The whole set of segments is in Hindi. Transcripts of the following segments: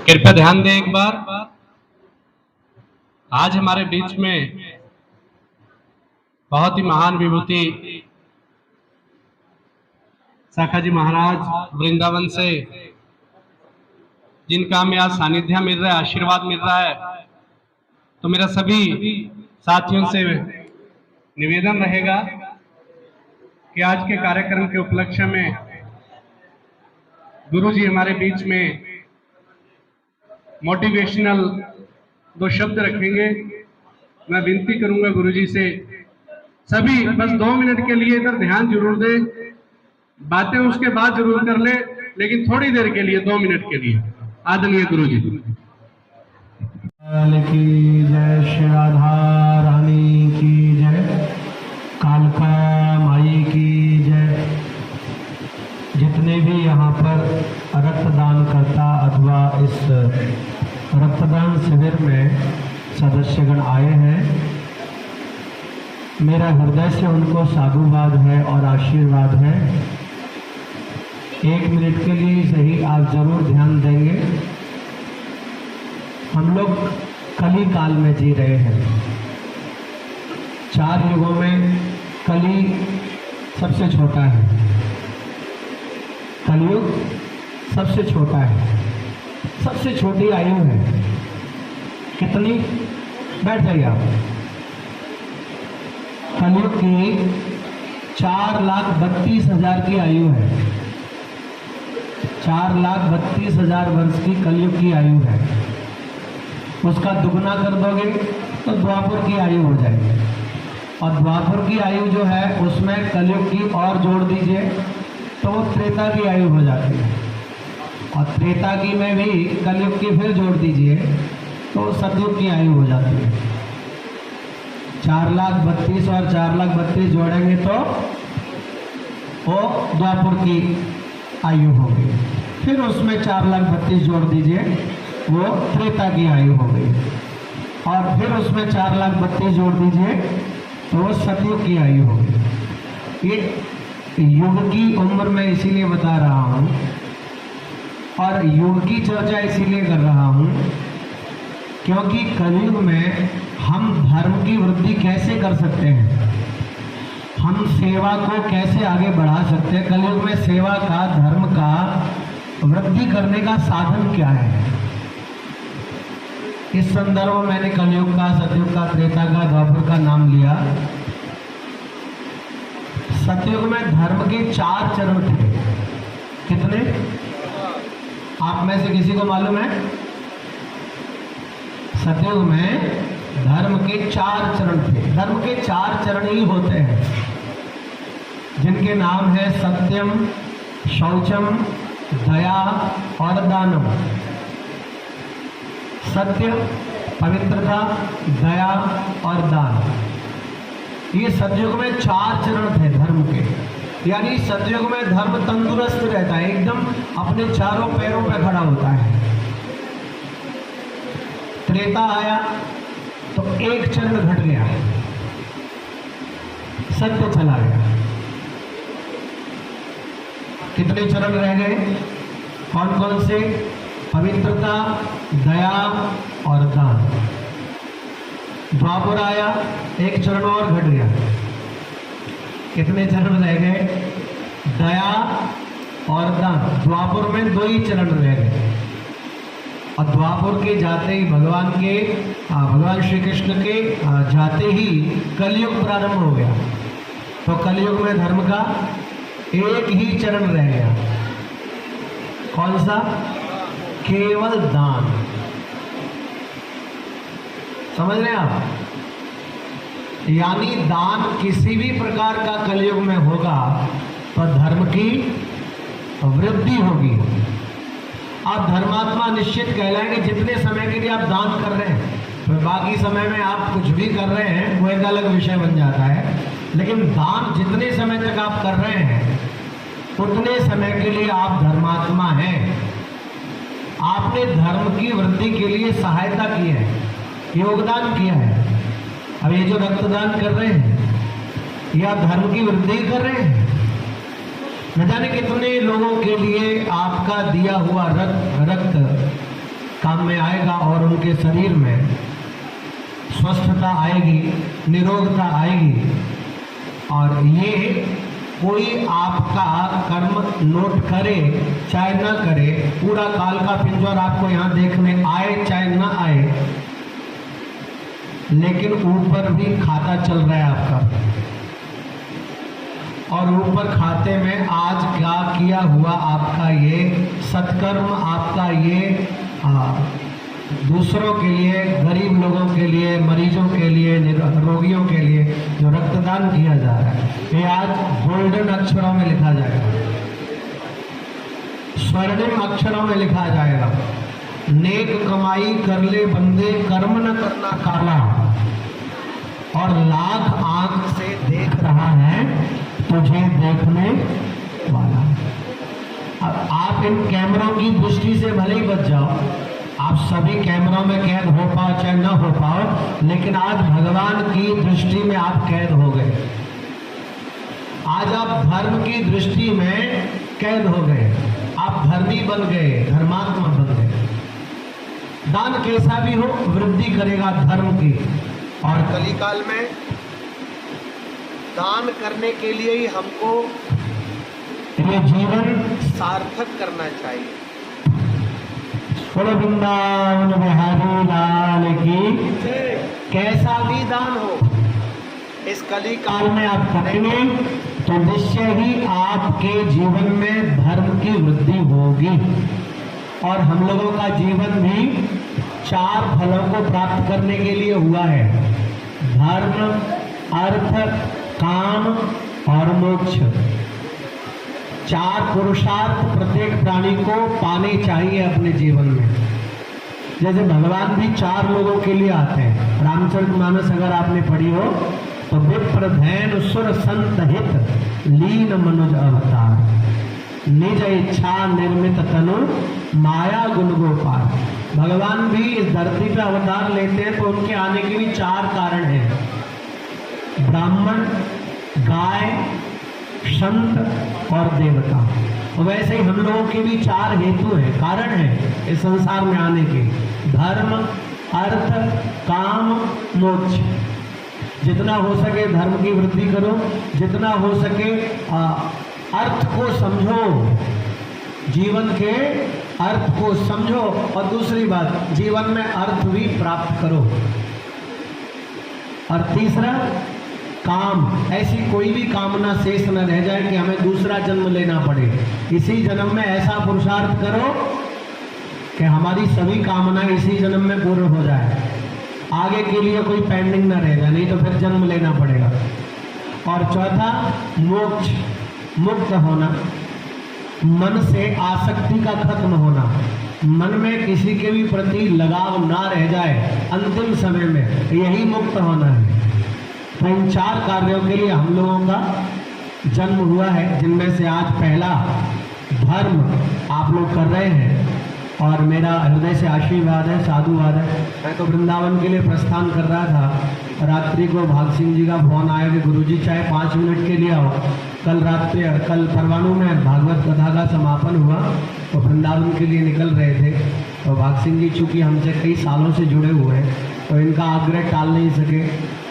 कृपया ध्यान दें एक बार। आज हमारे बीच में बहुत ही महान विभूति शाखा जी महाराज वृंदावन से, जिनका हमें आज सानिध्य मिल रहा है, आशीर्वाद मिल रहा है, तो मेरा सभी साथियों से निवेदन रहेगा कि आज के कार्यक्रम के उपलक्ष्य में गुरु जी हमारे बीच में मोटिवेशनल 2 शब्द रखेंगे। मैं विनती करूंगा गुरु जी से, सभी बस 2 मिनट के लिए इधर ध्यान जरूर दें, बातें उसके बाद जरूर कर ले, लेकिन थोड़ी देर के लिए 2 मिनट के लिए। आदरणीय गुरु जी की जय, श्री राधा रानी की जय, कालका माई की जय। जितने भी यहाँ पर रक्तदान करता अथवा इस रक्तदान शिविर में सदस्यगण आए हैं, मेरा हृदय से उनको साधुवाद है और आशीर्वाद है। 1 मिनट के लिए सही आप जरूर ध्यान देंगे। हम लोग कली काल में जी रहे हैं। 4 युगों में कली सबसे छोटा है, कलयुग सबसे छोटा है, सबसे छोटी आयु है। कितनी? बैठ जाइए आप। कलयुग की 4,32,000 की आयु है। 4,32,000 वर्ष की कलयुग की आयु है। उसका दुगना कर दोगे तो द्वापर की आयु हो जाएगी, और द्वापर की आयु जो है उसमें कलयुग की और जोड़ दीजिए तो वो त्रेता की आयु हो जाती है, और त्रेता की में भी कलयुग की फिर जोड़ दीजिए तो सतयुग की आयु हो जाती है। 4,32,000 और 4,32,000 जोड़ेंगे तो वो द्वापर की आयु होगी। फिर उसमें 4,32,000 जोड़ दीजिए, वो त्रेता की आयु हो गई, और फिर उसमें 4,32,000 जोड़ दीजिए तो वो सतयुग की आयु होगी। ये युग की उम्र मैं इसीलिए बता रहा हूँ, और युग की चर्चा इसीलिए कर रहा हूँ क्योंकि कलयुग में हम धर्म की वृद्धि कैसे कर सकते हैं, हम सेवा को कैसे आगे बढ़ा सकते हैं। कलयुग में सेवा का, धर्म का वृद्धि करने का साधन क्या है। इस संदर्भ में मैंने कलयुग का, सतयुग का, त्रेता का, द्वापर का नाम लिया। सतयुग में धर्म के 4 चरण थे। कितने? आप में से किसी को मालूम है? सतयुग में धर्म के 4 चरण थे। धर्म के 4 चरण ही होते हैं, जिनके नाम है सत्यम, शौचम, दया और दानम। सत्य, पवित्रता, दया और दान, ये सतयुग में 4 चरण थे धर्म के। यानी सतयुग में धर्म तंदुरुस्त रहता है, एकदम अपने चारों पैरों पर खड़ा होता है। त्रेता आया तो 1 चरण घट गया, सत्य चला गया। कितने चरण रह गए? कौन कौन से? पवित्रता, दया और दान। द्वापर आया, 1 चरण और घट गया। कितने चरण रह गए? दया और दान। द्वापर में 2 ही चरण रह गए, और द्वापर के जाते ही भगवान श्री कृष्ण के जाते ही कलयुग प्रारंभ हो गया। तो कलयुग में धर्म का 1 ही चरण रह गया। कौन सा? केवल दान। समझ रहे हैं आप? यानी दान किसी भी प्रकार का कलयुग में होगा तो धर्म की वृद्धि होगी। आप धर्मात्मा निश्चित कहलाएंगे जितने समय के लिए आप दान कर रहे हैं। तो बाकी समय में आप कुछ भी कर रहे हैं वो एक अलग विषय बन जाता है, लेकिन दान जितने समय तक आप कर रहे हैं उतने समय के लिए आप धर्मात्मा हैं। आपने धर्म की वृद्धि के लिए सहायता की है, योगदान किया है। अब ये जो रक्तदान कर रहे हैं, ये आप धर्म की वृद्धि कर रहे हैं। न जाने कितने लोगों के लिए आपका दिया हुआ रक्त काम में आएगा और उनके शरीर में स्वस्थता आएगी, निरोगता आएगी। और ये कोई आपका कर्म नोट करे चाहे ना करे, पूरा काल का पिंजर आपको यहाँ देखने आए चाहे ना आए, लेकिन ऊपर भी खाता चल रहा है आपका। और ऊपर खाते में आज क्या किया हुआ आपका ये सत्कर्म, आपका ये दूसरों के लिए, गरीब लोगों के लिए, मरीजों के लिए, रोगियों के लिए जो रक्तदान किया जा रहा है, ये आज गोल्डन अक्षरों में लिखा जाएगा, स्वर्णिम अक्षरों में लिखा जाएगा। नेक कमाई कर ले बंदे, कर्म न करना काला, और लाख आंख से देख रहा है तुझे देखने वाला। अब आप इन कैमरों की दृष्टि से भले ही बच जाओ, आप सभी कैमरों में कैद हो पाओ चाहे न हो पाओ, लेकिन आज भगवान की दृष्टि में आप कैद हो गए। आज आप धर्म की दृष्टि में कैद हो गए, आप धर्मी बन गए, धर्मात्मा बन गए। दान कैसा भी हो वृद्धि करेगा धर्म की। और कलिकाल में दान करने के लिए ही हमको ये जीवन सार्थक करना चाहिए। बोलो वृंदावन बिहारी लाल की। कैसा भी दान हो इस कली काल में आप करेंगे तो निश्चय ही आपके जीवन में धर्म की वृद्धि होगी। और हम लोगों का जीवन भी 4 फलों को प्राप्त करने के लिए हुआ है, धर्म, अर्थ, काम और मोक्ष। 4 पुरुषार्थ प्रत्येक प्राणी को पाने चाहिए अपने जीवन में। जैसे भगवान भी 4 लोगों के लिए आते हैं। रामचरितमानस अगर आपने पढ़ी हो तो विप्र धैन सुर संत हित लीन मनुज अवतार, निज इच्छा निर्मित तनु माया गुण गोपाल। भगवान भी इस धरती पे अवतार लेते हैं तो उनके आने के भी 4 कारण हैं, ब्राह्मण, गाय, संत और देवता। और वैसे ही हम लोगों के भी 4 हेतु हैं, कारण हैं इस संसार में आने के, धर्म, अर्थ, काम, मोक्ष। जितना हो सके धर्म की वृद्धि करो, जितना हो सके अर्थ को समझो, जीवन के अर्थ को समझो। और दूसरी बात, जीवन में अर्थ भी प्राप्त करो। और तीसरा, काम, ऐसी कोई भी कामना शेष न रह जाए कि हमें दूसरा जन्म लेना पड़े। इसी जन्म में ऐसा पुरुषार्थ करो कि हमारी सभी कामनाएं इसी जन्म में पूर्ण हो जाए, आगे के लिए कोई पेंडिंग न रह जाए, नहीं तो फिर जन्म लेना पड़ेगा। और चौथा, मोक्ष, मुक्त होना, मन से आसक्ति का खत्म होना, मन में किसी के भी प्रति लगाव ना रह जाए अंतिम समय में, यही मुक्त होना है। तो इन 4 कार्यों के लिए हम लोगों का जन्म हुआ है, जिनमें से आज पहला धर्म आप लोग कर रहे हैं। और मेरा हृदय से आशीर्वाद है, साधुवाद है। मैं तो वृंदावन के लिए प्रस्थान कर रहा था, रात्रि को भाग सिंह जी का फोन आया कि गुरुजी चाहे 5 मिनट के लिए आओ। कल परवाणु में भागवत कथा का समापन हुआ तो वृंदावन के लिए निकल रहे थे। तो भाग सिंह जी चूँकि हमसे कई सालों से जुड़े हुए हैं तो इनका आग्रह टाल नहीं सके,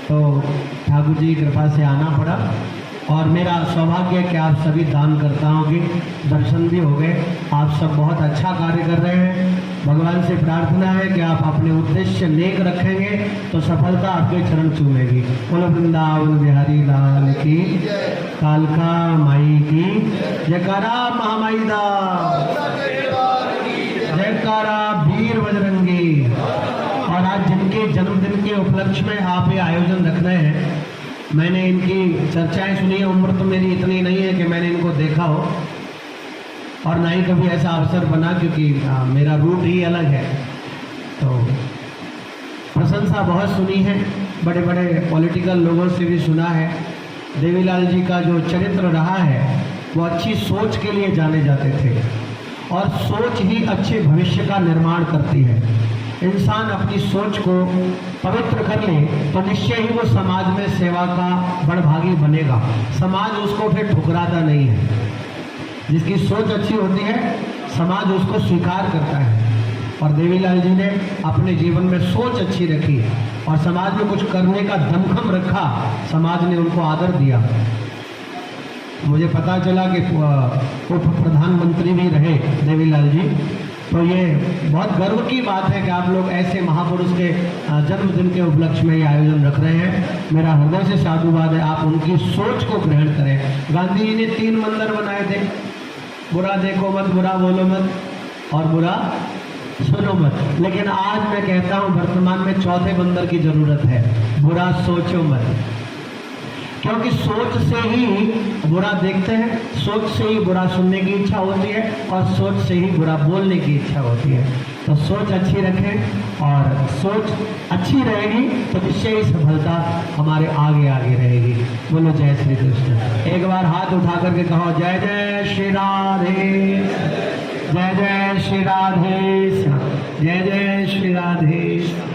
तो ठाकुर जी की कृपा से आना पड़ा। और मेरा सौभाग्य है कि आप सभी दानकर्ताओं के दर्शन भी हो गए। आप सब बहुत अच्छा कार्य कर रहे हैं। भगवान से प्रार्थना है कि आप अपने उद्देश्य नेक रखेंगे तो सफलता आपके चरण चूमेगी। बोलो वृंदावन बिहारी लाल की, कालका माई की जयकारा, महामाई दा जयकारा, वीर बजरंगी। और आज जिनके जन्मदिन के उपलक्ष्य में आप ये आयोजन रख रहे हैं, मैंने इनकी चर्चाएं सुनी है। उम्र तो मेरी इतनी नहीं है कि मैंने इनको देखा हो, और ना ही कभी ऐसा अवसर बना, क्योंकि मेरा रूट ही अलग है। तो प्रशंसा बहुत सुनी है, बड़े बड़े पॉलिटिकल लोगों से भी सुना है। देवीलाल जी का जो चरित्र रहा है वो अच्छी सोच के लिए जाने जाते थे, और सोच ही अच्छे भविष्य का निर्माण करती है। इंसान अपनी सोच को पवित्र कर ले तो निश्चय ही वो समाज में सेवा का बड़भागी बनेगा। समाज उसको फिर ठुकराता नहीं है। जिसकी सोच अच्छी होती है समाज उसको स्वीकार करता है। और देवीलाल जी ने अपने जीवन में सोच अच्छी रखी और समाज में कुछ करने का दमखम रखा, समाज ने उनको आदर दिया। मुझे पता चला कि उप प्रधानमंत्री भी रहे देवीलाल जी, तो ये बहुत गर्व की बात है कि आप लोग ऐसे महापुरुष के जन्मदिन के उपलक्ष्य में ये आयोजन रख रहे हैं। मेरा हृदय से साधुवाद है, आप उनकी सोच को ग्रहण करें। गांधी जी ने 3 मंदिर बनाए थे, बुरा देखो मत, बुरा बोलो मत और बुरा सुनो मत। लेकिन आज मैं कहता हूँ वर्तमान में चौथे बंदर की जरूरत है, बुरा सोचो मत। क्योंकि सोच से ही बुरा देखते हैं, सोच से ही बुरा सुनने की इच्छा होती है और सोच से ही बुरा बोलने की इच्छा होती है। तो सोच अच्छी रखें और सोच अच्छी रहेगी तो निश्चय ही सफलता हमारे आगे आगे रहेगी। बोलो जय श्री कृष्ण। एक बार हाथ उठा करके कहो जय जय श्री राधे, जय जय श्री राधे, जय जय श्री राधे।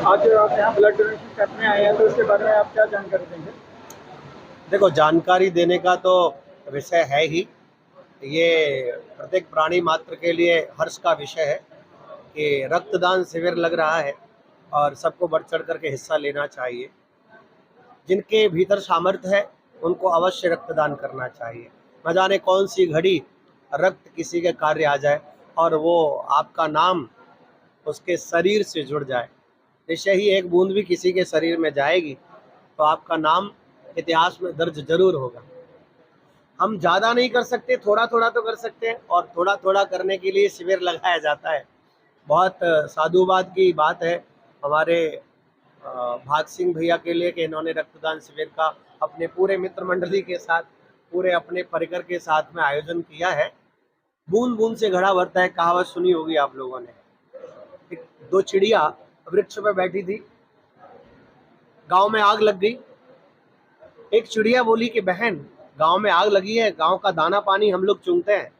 आज आप यहाँ ब्लड डोनेशन कैंप में आए हैं, तो इसके बारे में आप क्या जानकारी देंगे? देखो, जानकारी देने का तो विषय है ही, ये प्रत्येक प्राणी मात्र के लिए हर्ष का विषय है कि रक्तदान शिविर लग रहा है और सबको बढ़ चढ़ करके हिस्सा लेना चाहिए। जिनके भीतर सामर्थ्य है उनको अवश्य रक्तदान करना चाहिए। न जाने कौन सी घड़ी रक्त किसी के कार्य आ जाए और वो आपका नाम उसके शरीर से जुड़ जाए। निश्चय ही एक बूंद भी किसी के शरीर में जाएगी तो आपका नाम इतिहास में दर्ज जरूर होगा। हम ज़्यादा नहीं कर सकते, थोड़ा थोड़ा तो कर सकते हैं और थोड़ा थोड़ा करने के लिए शिविर लगाया जाता है। बहुत साधुवाद की बात है हमारे भाग सिंह भैया के लिए कि इन्होंने रक्तदान शिविर का अपने पूरे मित्र मंडली के साथ, पूरे अपने परिकर के साथ में आयोजन किया है। बूंद बूंद से घड़ा भरता है, कहावत सुनी होगी आप लोगों ने। 2 चिड़िया वृक्ष पे बैठी थी, गांव में आग लग गई। एक चिड़िया बोली कि बहन, गांव में आग लगी है, गांव का दाना पानी हम लोग चुनते हैं,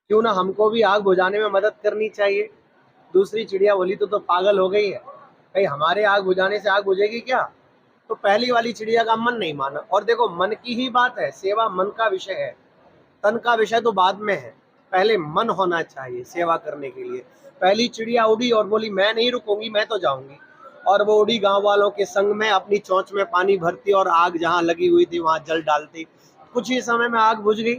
क्यों ना हमको भी आग बुझाने में मदद करनी चाहिए। दूसरी चिड़िया बोली तो पागल हो गई है, भाई हमारे आग बुझाने से आग बुझेगी क्या? तो पहली वाली चिड़िया का मन नहीं माना। और देखो, मन की ही बात है, सेवा मन का विषय है, तन का विषय तो बाद में है। पहले मन होना चाहिए सेवा करने के लिए। पहली चिड़िया उड़ी और बोली मैं नहीं रुकूंगी, मैं तो जाऊंगी। और वो उड़ी गांव वालों के संग में अपनी चोंच में पानी भरती और आग जहां लगी हुई थी वहां जल डालती। कुछ ही समय में आग बुझ गई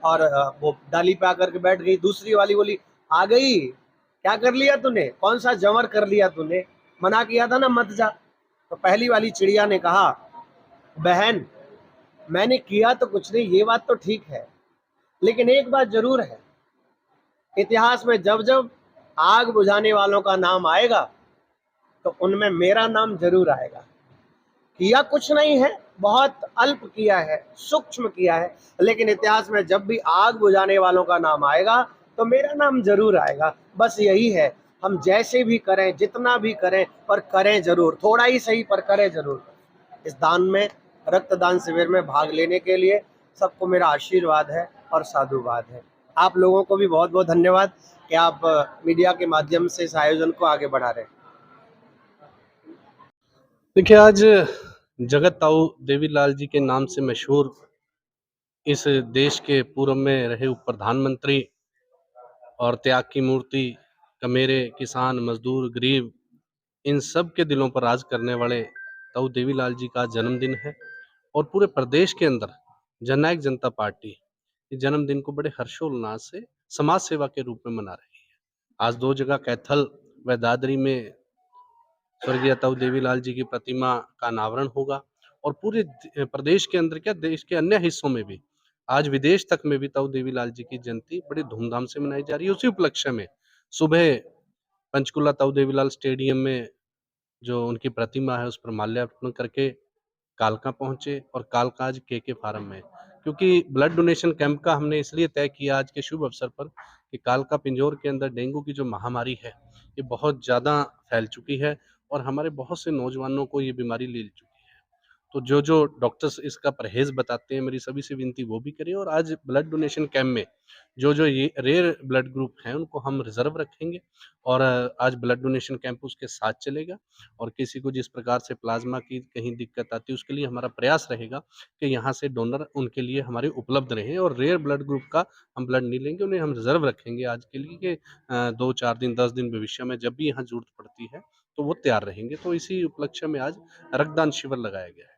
और वो डाली पे आकर के बैठ गई। दूसरी वाली बोली आ गई, क्या कर लिया तूने, कौन सा जंवर कर लिया तूने, मना किया था ना मत जा। तो पहली वाली चिड़िया ने कहा बहन, मैंने किया तो कुछ नहीं, ये बात तो ठीक है, लेकिन एक बात जरूर है, इतिहास में जब जब आग बुझाने वालों का नाम आएगा तो उनमें मेरा नाम जरूर आएगा। किया कुछ नहीं है, बहुत अल्प किया है, सूक्ष्म किया है, लेकिन इतिहास में जब भी आग बुझाने वालों का नाम आएगा तो मेरा नाम जरूर आएगा। बस यही है, हम जैसे भी करें, जितना भी करें, पर करें जरूर, थोड़ा ही सही पर करें जरूर। इस दान में, रक्तदान शिविर में भाग लेने के लिए सबको मेरा आशीर्वाद है और साधुवाद है। आप लोगों को भी बहुत बहुत धन्यवाद कि आप मीडिया के माध्यम से इस आयोजन को आगे बढ़ा रहे हैं। देखिए, आज जगत ताऊ देवीलाल जी के नाम से मशहूर इस देश के पूर्व में रहे उप प्रधानमंत्री और त्याग की मूर्ति, कमेरे, किसान, मजदूर, गरीब, इन सब के दिलों पर राज करने वाले ताऊ देवीलाल जी का जन्मदिन है और पूरे प्रदेश के अंदर जननायक जनता पार्टी इस जन्मदिन को बड़े हर्षोल्लास से समाज सेवा के रूप में मना रही है। आज 2 जगह कैथल व दादरी में स्वर्गीय ताऊ देवीलाल जी की प्रतिमा का अनावरण होगा और पूरे प्रदेश के अंदर क्या, देश के अन्य हिस्सों में भी, आज विदेश तक में भी ताऊ देवीलाल जी की जयंती बड़ी धूमधाम से मनाई जा रही है। उसी उपलक्ष्य में सुबह पंचकुला ताऊ देवीलाल स्टेडियम में जो उनकी प्रतिमा है उस पर माल्यार्पण करके कालका पहुंचे और कालका आज के फार्म में, क्योंकि ब्लड डोनेशन कैंप का हमने इसलिए तय किया आज के शुभ अवसर पर कि कालका पिंजौर के अंदर डेंगू की जो महामारी है ये बहुत ज़्यादा फैल चुकी है और हमारे बहुत से नौजवानों को ये बीमारी ले चुकी है। तो जो जो डॉक्टर्स इसका परहेज़ बताते हैं, मेरी सभी से विनती वो भी करें। और आज ब्लड डोनेशन कैंप में जो जो ये रेयर ब्लड ग्रुप हैं उनको हम रिज़र्व रखेंगे और आज ब्लड डोनेशन कैंप उसके साथ चलेगा। और किसी को जिस प्रकार से प्लाज़्मा की कहीं दिक्कत आती है उसके लिए हमारा प्रयास रहेगा कि यहाँ से डोनर उनके लिए हमारे उपलब्ध रहें। और रेयर ब्लड ग्रुप का हम ब्लड नहीं लेंगे, उन्हें हम रिज़र्व रखेंगे आज के लिए कि 2-4 दिन 10 दिन भविष्य में जब भी यहाँ ज़रूरत पड़ती है तो वो तैयार रहेंगे। तो इसी उपलक्ष्य में आज रक्तदान शिविर लगाया गया है।